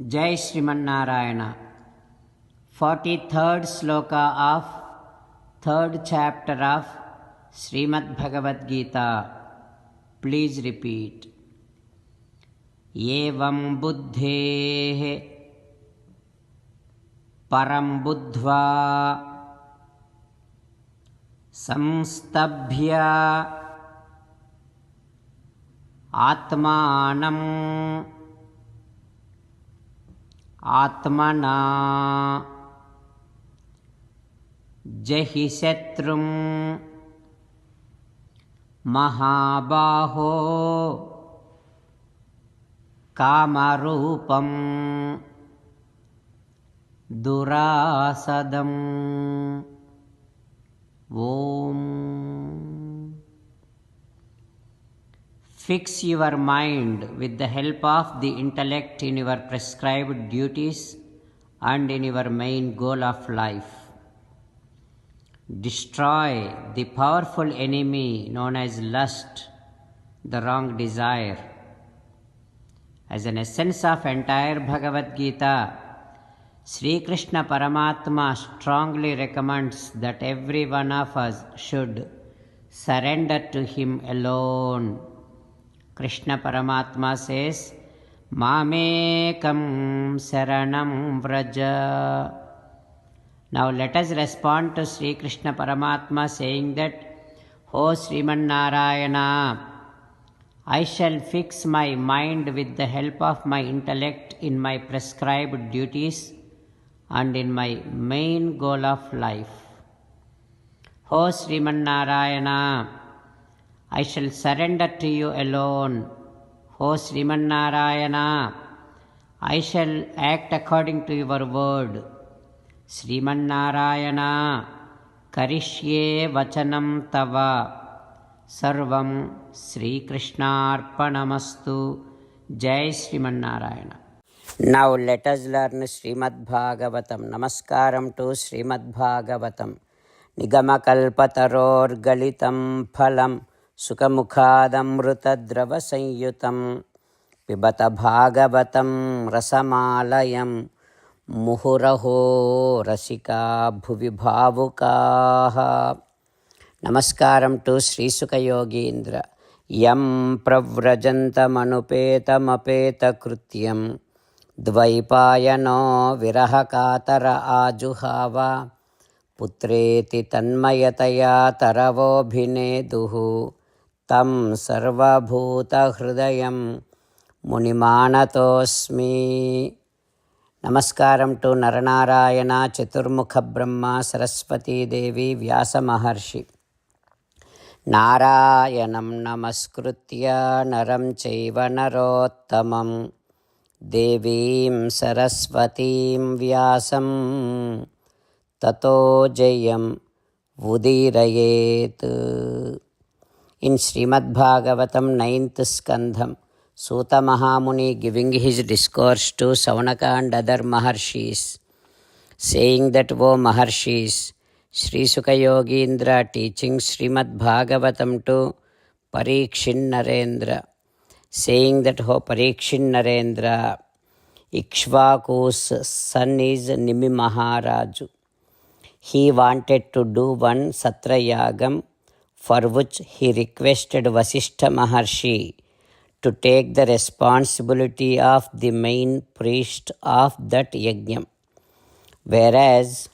Jai Srimannarayana. 43rd sloka of 3rd chapter of Srimad Bhagavad Gita. Please repeat. Evam buddhehe param buddhva samstabhya atmanam आत्मना जहि शत्रुं महाबाहो कामरूपं दुरासदम् ओम. Fix your mind with the help of the intellect in your prescribed duties and in your main goal of life. Destroy the powerful enemy known as lust, the wrong desire. As an essence of entire Bhagavad Gita, Sri Krishna Paramatma strongly recommends that every one of us should surrender to him alone. Krishna Paramatma says, Mamekam Saranam Vraja. Now let us respond to Sri Krishna Paramatma saying that, O Sriman Narayana, I shall fix my mind with the help of my intellect in my prescribed duties and in my main goal of life. O Sriman Narayana, I shall surrender to you alone. O Sriman Narayana, I shall act according to your word. Sriman Narayana, Karishye Vachanam Tava. Sarvam Sri Krishnarpanamastu. Jai Sriman Narayana. Now let us learn Srimad Bhagavatam. Namaskaram to Srimad Bhagavatam. Nigamakalpataror galitam phalam सुखमुखादमृतद्रवसंयुतं पिबत भागवतं रसमालयं मुहुरहो रसिका भुवि भावुकाः. नमस्कारं to श्रीसुखयोगीन्द्र. यं प्रव्रजन्तमनुपेतमपेतकृत्यं द्वैपायनो विरहकातर आजुहाव पुत्रेति तन्मयतया तरवोऽभिनेदुः तं सर्वभूतहृदयं मुनिमानतोऽस्मि. नमस्कारं to Narnarayan चतुर्मुख ब्रह्मा सरस्वती देवी व्यास महर्षि. नारायणं नमस्कृत्य नरं चैव नरोत्तमं देवीं सरस्वतीं व्यासं ततो जयं उदीरयेत्. In Srimad Bhagavatam 9th Skandham, Suta Mahamuni giving his discourse to Saunaka and other Maharshis, saying that, O Maharshis, Sri Sukha Yogindra teaching Srimad Bhagavatam to Parikshin Narendra, saying that, O Parikshin Narendra, Ikshvaku's son is Nimi Maharaju. He wanted to do one Satrayagam, for which he requested Vasishtha Maharshi to take the responsibility of the main priest of that yajna. Whereas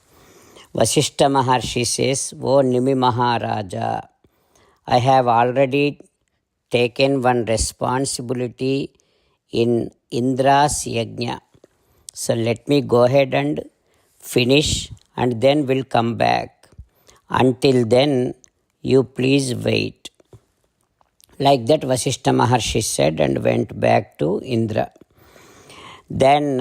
Vasishtha Maharshi says, O Nimi Maharaja, I have already taken one responsibility in Indra's yajna. So let me go ahead and finish and then we'll come back. Until then, you please wait. Like that Vasishtha Maharshi said and went back to Indra. Then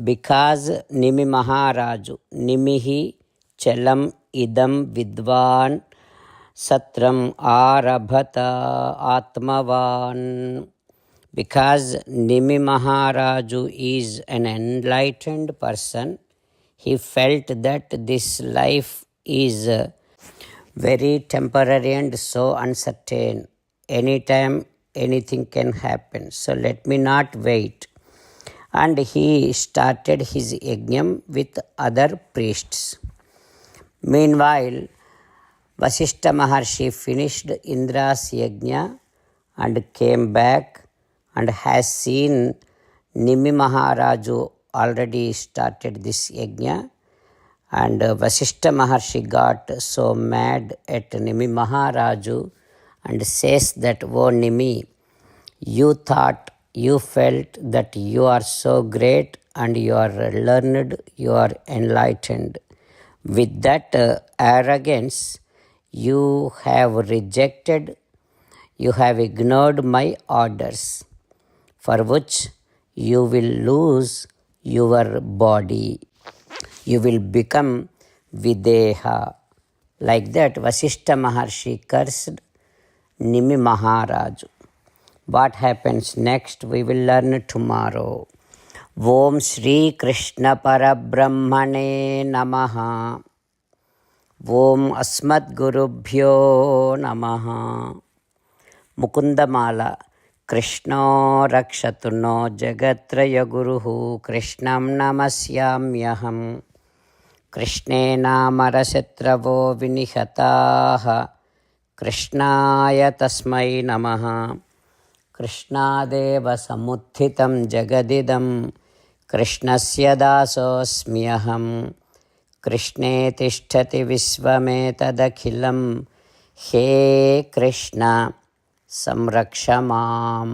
because Nimi Maharaju, Nimihi Chalam Idam Vidvan Satram Arabhata Atmavan. Because Nimi Maharaju is an enlightened person, he felt that this life is very temporary and so uncertain. Anytime anything can happen. So let me not wait. and he started his yajnam with other priests. Meanwhile, Vasishtha Maharshi finished Indra's yajna and came back and has seen Nimi Maharaju already started this yajna. And Vasishtha Maharshi got so mad at Nimi Maharaju and says that, "Oh Nimi, you felt that you are so great and you are learned, you are enlightened. With that arrogance, you have ignored my orders, for which you will lose your body. You will become Videha." Like that, Vasishtha Maharshi cursed Nimi Maharaju. What happens next, we will learn tomorrow. Om Shri Krishna Parabrahmane Namaha. Om Asmat Gurubhyo Namaha. Mukundamala. Krishna Rakshatu no Jagatraya Guruhu Krishnam Namasyamyaham. Krishnena Marasetravo Vinihataha. Krishnaya Tasmai Namaha. Krishnadeva Samuthitam Jagadidam Krishnasya Dasosmyaham. Krishne Tishtati Visvametadakhilam. He Krishna Samrakshamam.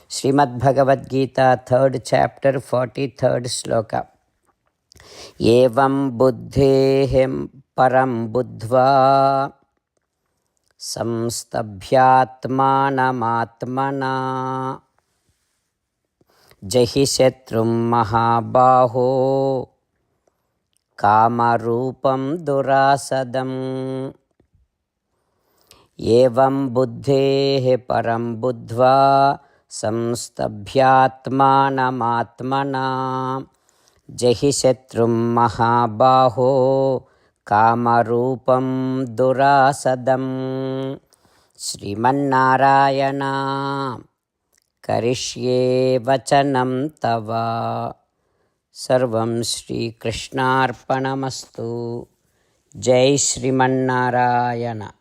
Srimad Bhagavad Gita, 3rd chapter, 43rd sloka. Evam buddhehim param buddhva samstabhyatmanamatmana jahi shatrum mahabaho kamarupam durasadam. Evam buddhehe param buddhva samstabhyatmanamatmana jahi shatrum mahabaho kamarupam durasadam. Srimannarayana karishye vachanam tava. Sarvam Shri Krishnarpanamastu. Jai Srimannarayana.